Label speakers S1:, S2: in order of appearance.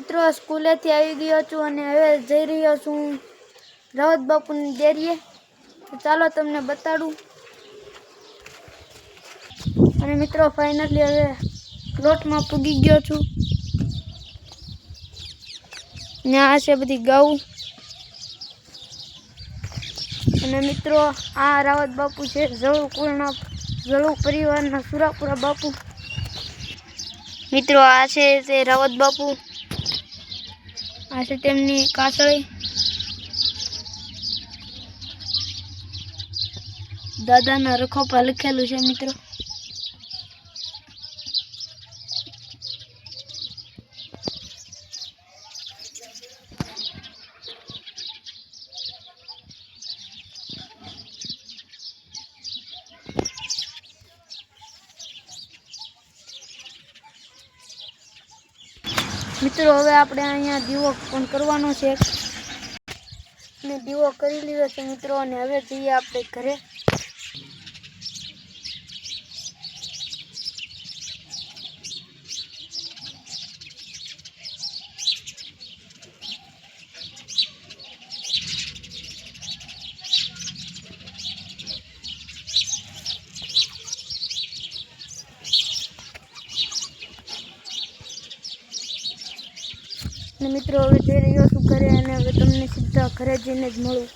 S1: મિત્રો સ્કૂલેથી આવી ગયો છું અને હવે જઈ રહ્યો છું રાવત બાપુની ડેરીએ. તો ચાલો તમને બતાડું. અને મિત્રો ફાઇનલી હવે પ્લોટમાં પૂગી ગયો છું. ને આ છે બધી ગાઉ. અને મિત્રો આ રાવત બાપુ છે ઝળુ પરિવારના સુરાપુરા બાપુ. મિત્રો આ છે તે રાવત બાપુ. આ છે તેમની કાસળી. દાદાના રખોપા લખેલું છે મિત્રો. મિત્રો હવે આપણે અહીંયા દીવો પણ કરવાનો છે અને દીવો કરી લીધો છે મિત્રો. અને હવે જઈએ આપણે ઘરે. અને મિત્રો હવે જઈ રહ્યો છું ઘરે અને હવે તમને સીધા ઘરે જઈને જ મળું.